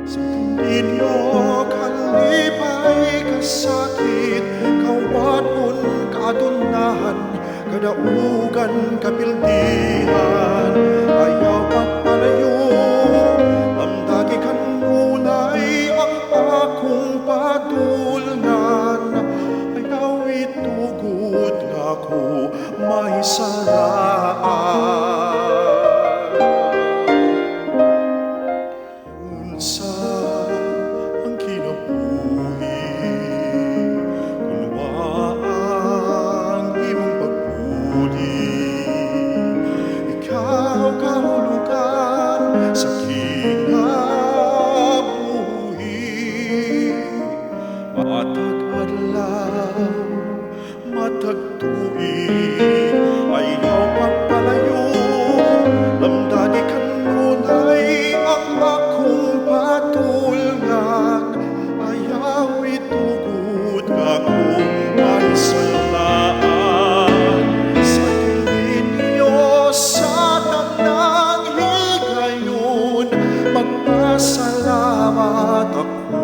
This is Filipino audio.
Sa ninyo kalipay kasakit, kawatun kaadunahan, kadaugan kapildihan, ayaw pagpalayo, amdagi kanunay ang akong padulngan, ayaw itugod nga ko may salaan. Unsa ang kinabuhi kung waang imong pagpuli, ikaw kahulugan sa kinabuhi. Matag adlaw, matag tuig, ayaw pagpalayo, lamdani kanunay ang akong patulngan, ayaw itugod nga kung pansalaan. Sa ninyo sa tanang higayon, magpasalamat ako.